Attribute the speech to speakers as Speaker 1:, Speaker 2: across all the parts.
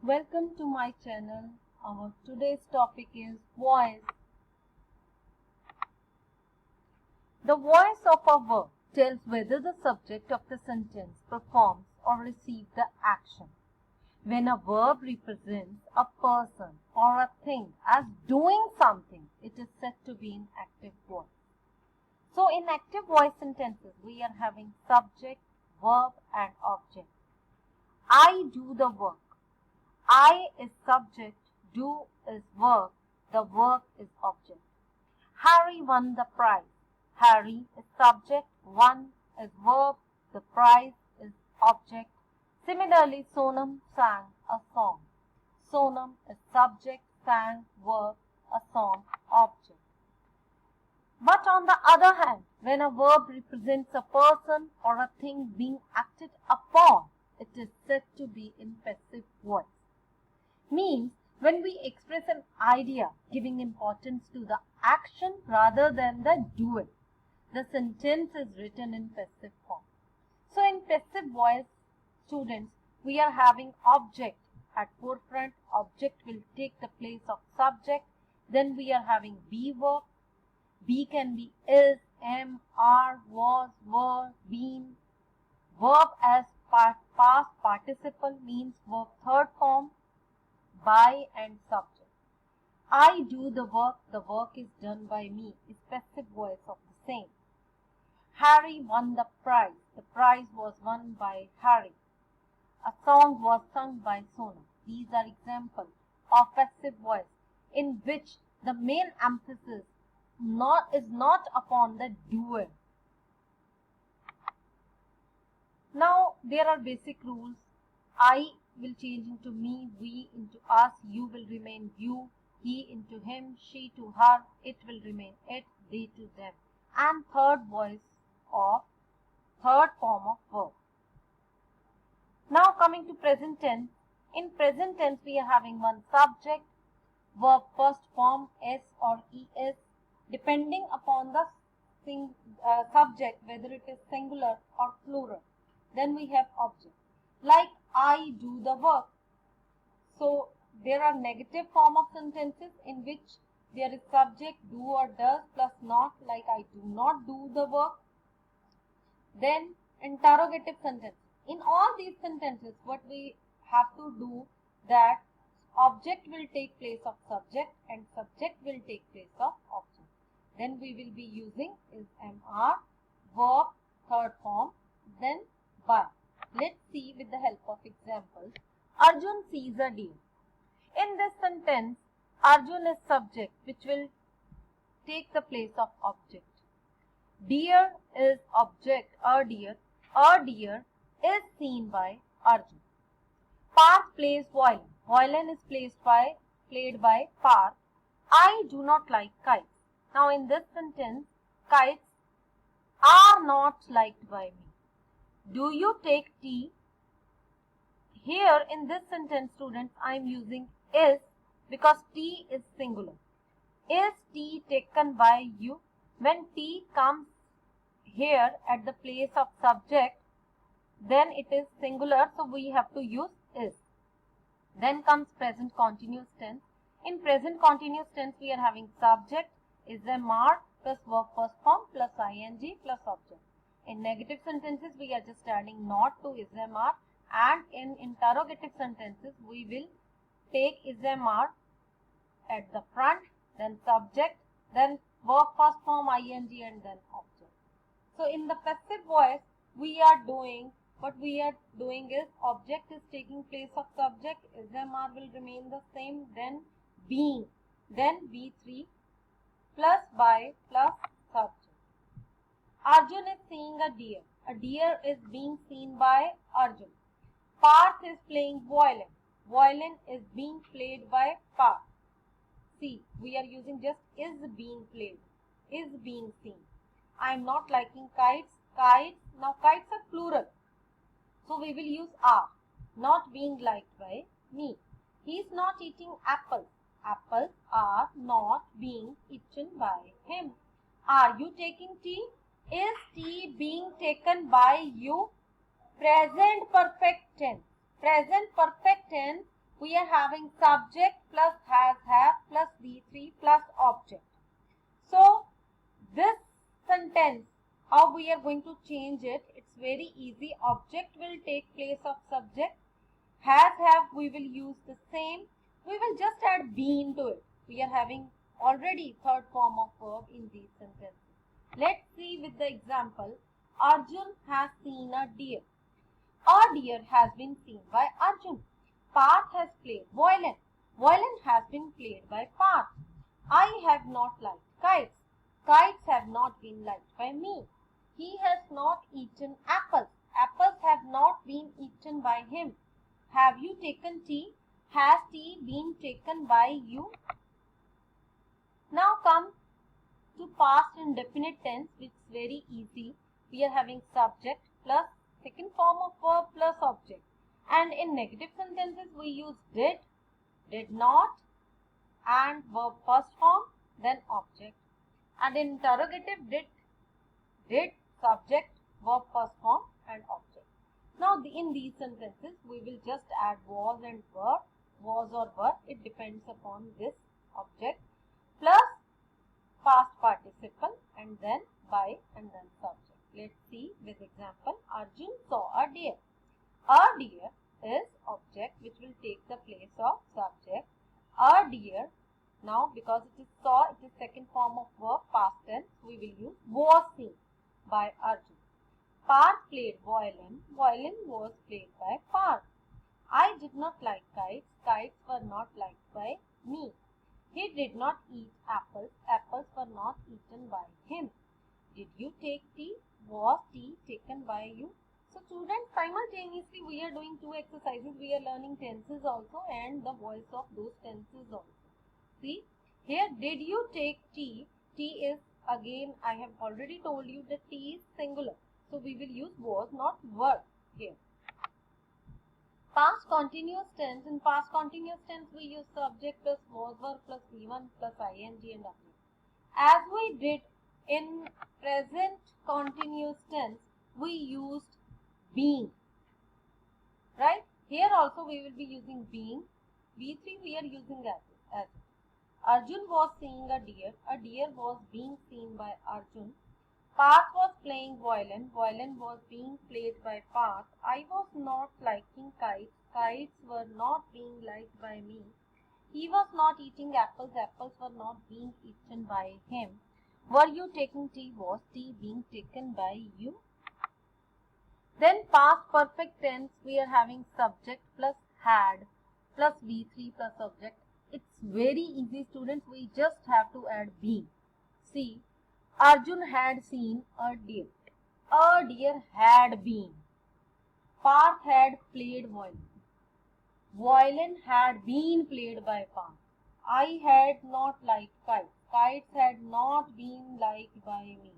Speaker 1: Welcome to my channel. Our today's topic is voice. The voice of a verb tells whether the subject of the sentence performs or receives the action. When a verb represents a person or a thing as doing something, it is said to be in active voice. So in active voice sentences, we are having subject, verb and object. I do the work. I is subject, do is verb, the work is object. Harry won the prize. Harry is subject, won is verb, the prize is object. Similarly, Sonam sang a song. Sonam is subject, sang, verb, a song, object. But on the other hand, when a verb represents a person or a thing being acted upon, it is said to be in passive voice. Means when we express an idea giving importance to the action rather than the doer, the sentence is written in passive form. So in passive voice, students, we are having object at forefront. Object will take the place of subject. Then we are having be verb. Be can be is, am, are, was, were, been. Verb as past participle means verb third form. By and subject. I do the work is done by me is passive voice of the same. Harry won the prize was won by Harry. A song was sung by Sonam. These are examples of passive voice in which the main emphasis is not upon the doer. Now there are basic rules. I will change into me, we into us, you will remain you, he into him, she to her, it will remain it, they to them. And third form of verb. Now coming to present tense. In present tense we are having one subject, verb first form s or es, depending upon the subject whether it is singular or plural. Then we have object. Like I do the work. So there are negative form of sentences in which there is subject do or does plus not, like I do not do the work. Then interrogative sentence. In all these sentences what we have to do that object will take place of subject and subject will take place of object. Then we will be using is, am, are, verb third form, then by. Let's see with the help of examples. Arjun sees a deer. In this sentence, Arjun is subject which will take the place of object. Deer is object, a deer. A deer is seen by Arjun. Parth plays violin. Violin is played by Parth. I do not like kites. Now in this sentence, kites are not liked by me. Do you take tea? Here in this sentence, students, I am using is because tea is singular. Is tea taken by you? When tea comes here at the place of subject, then it is singular, so we have to use is. Then comes present continuous tense. In present continuous tense, we are having subject, is, am, are, plus verb first form, plus ing, plus object. In negative sentences, we are just adding not to is, am, are, and in interrogative sentences, we will take is, am, are at the front, then subject, then verb first form, ing, and then object. So in the passive voice, what we are doing is object is taking place of subject, is, am, are will remain the same, then being, then be3 plus by plus subject. Arjun is seeing a deer. A deer is being seen by Arjun. Parth is playing violin. Violin is being played by Parth. See, we are using just is being played, is being seen. I am not liking kites. Now kites are plural. So we will use are. Not being liked by me. He is not eating apples. Apples are not being eaten by him. Are you taking tea? Is tea being taken by you? Present perfect tense. Present perfect tense we are having subject plus has have plus V3 plus object. So this sentence, how we are going to change it? It's very easy. Object will take place of subject. Has have we will use the same. We will just add been to it. We are having already third form of verb in these sentences. Let's see with the example. Arjun has seen a deer. A deer has been seen by Arjun. Parth has played violin. Violin has been played by Parth. I have not liked kites. Kites have not been liked by me. He has not eaten apples. Apples have not been eaten by him. Have you taken tea? Has tea been taken by you? Now come to past indefinite tense, which is very easy. We are having subject plus second form of verb plus object. And in negative sentences, we use did not, and verb first form, then object. And in interrogative, did, subject, verb first form, and object. Now, in these sentences, we will just add was and were, was or were. It depends upon this object, plus past participle, and then by, and then subject. Let's see with example. Arjun saw a deer. A deer is object which will take the place of subject. A deer, now because it is saw, it is second form of verb, past tense, we will use was seen by Arjun. Parth played violin. Violin was played by Parth. I did not like kites. Kites were not liked by me. He did not eat apples. Apples were not eaten by him. Did you take tea? Was tea taken by you? So students, simultaneously we are doing two exercises. We are learning tenses also and the voice of those tenses also. See, here did you take tea? Tea is, again I have already told you that tea is singular. So we will use was, not were here. Past continuous tense. In past continuous tense, we use subject plus was, were plus V1 plus ing and W. As we did in present continuous tense, we used being. Right? Here also we will be using being. V3 we are using as. Arjun was seeing a deer. A deer was being seen by Arjun. Parth was playing violin. Violin was being played by Parth. I was not liking kites. Kites were not being liked by me. He was not eating apples. Apples were not being eaten by him. Were you taking tea? Was tea being taken by you? Then past perfect tense, we are having subject plus had plus V3 plus subject. It's very easy, students. We just have to add been. See, Arjun had seen a deer. A deer had been. Parth had played violin. Violin had been played by Parth. I had not liked kites. Kites had not been liked by me.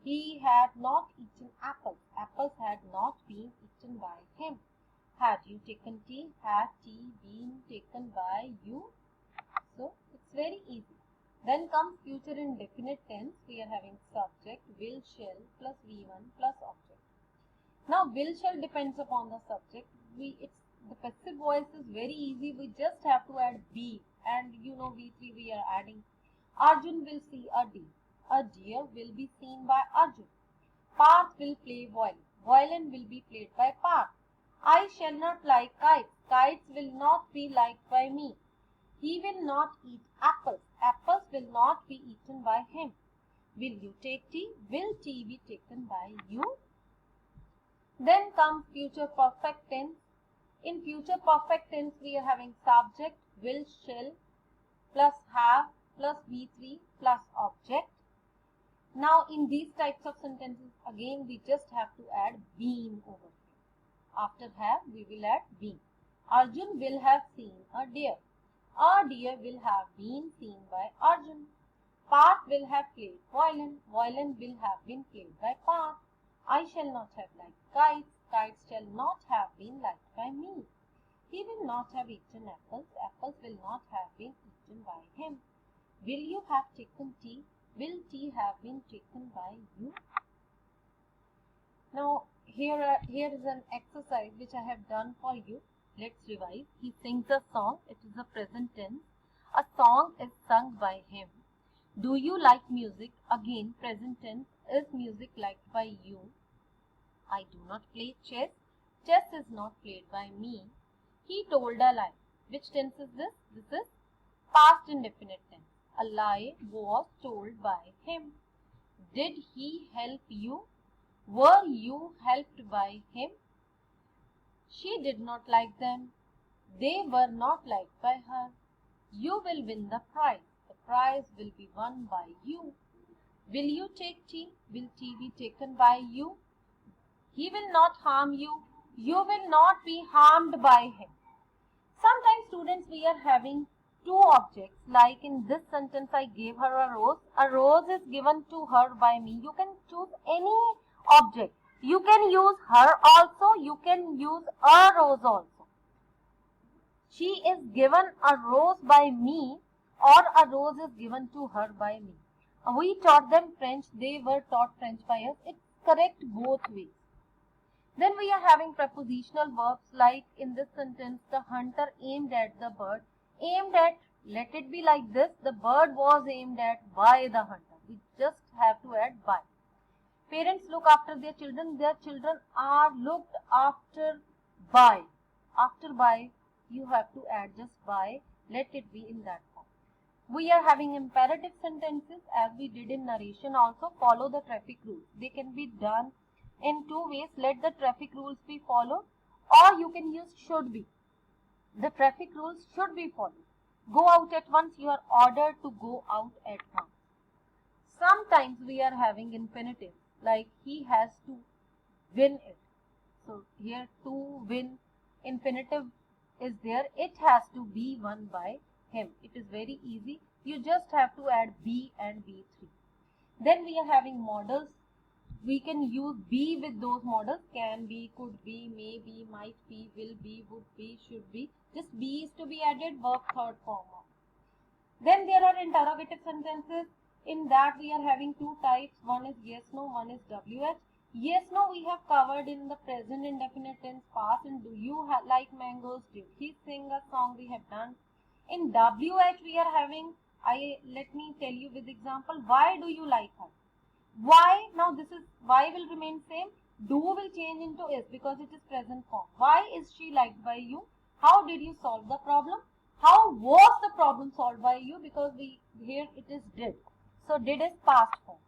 Speaker 1: He had not eaten apples. Apples had not been eaten by him. Had you taken tea? Had tea been taken by you? So, it's very easy. Then comes future indefinite tense. We are having subject, will, shall plus V1 plus object. Now, will, shall depends upon the subject. The passive voice is very easy. We just have to add be, and you know V3 we are adding. Arjun will see a deer. A deer will be seen by Arjun. Parth will play violin. Violin will be played by Parth. I shall not like kites. Kites will not be liked by me. He will not eat apples. Apples will not be eaten by him. Will you take tea? Will tea be taken by you? Then comes future perfect tense. In future perfect tense, we are having subject, will, shall, plus have, plus V3, plus object. Now, in these types of sentences, again, we just have to add been over here. After have, we will add been. Arjun will have seen a deer. A deer will have been seen by Arjun. Parth will have played violin. Violin will have been played by Parth. I shall not have liked kites. Kites shall not have been liked by me. He will not have eaten apples. Apples will not have been eaten by him. Will you have taken tea? Will tea have been taken by you? Now, here is an exercise which I have done for you. Let's revise. He sings a song. It is a present tense. A song is sung by him. Do you like music? Again, present tense. Is music liked by you? I do not play chess. Chess is not played by me. He told a lie. Which tense is this? This is past indefinite tense. A lie was told by him. Did he help you? Were you helped by him? She did not like them. They were not liked by her. You will win the prize. The prize will be won by you. Will you take tea? Will tea be taken by you? He will not harm you. You will not be harmed by him. Sometimes students, we are having two objects, like in this sentence I gave her a rose. A rose is given to her by me. You can choose any object. You can use her also. You can use a rose also. She is given a rose by me, or a rose is given to her by me. We taught them French. They were taught French by us. It's correct both ways. Then we are having prepositional verbs, like in this sentence, the hunter aimed at the bird. Aimed at, let it be like this, the bird was aimed at by the hunter. We just have to add by. Parents look after their children are looked after by. After by, you have to add just by, let it be in that form. We are having imperative sentences, as we did in narration also. Follow the traffic rules. They can be done in two ways. Let the traffic rules be followed, or you can use should be. The traffic rules should be followed. Go out at once. You are ordered to go out at once. Sometimes we are having infinitive, like he has to win it. So here to win, infinitive is there. It has to be won by him. It is very easy. You just have to add be and be3. Then we are having modals. We can use be with those models. Can be, could be, may be, might be, will be, would be, should be. Just be is to be added, verb third form. Then there are interrogative sentences. In that we are having two types. One is yes, no, one is WH. Yes, no we have covered in the present indefinite tense, past, and do you like mangoes? Did he sing a song? We have done. In WH we are having, let me tell you with example. Why do you like her? Why? Now this is, why will remain same. Do will change into is because it is present form. Why is she liked by you? How did you solve the problem? How was the problem solved by you? Because here it is did. So did is past form.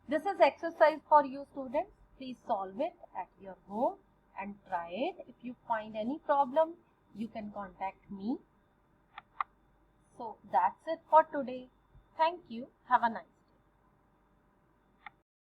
Speaker 1: This is exercise for you students. Please solve it at your home and try it. If you find any problem, you can contact me. So that's it for today. Thank you. Have a nice day.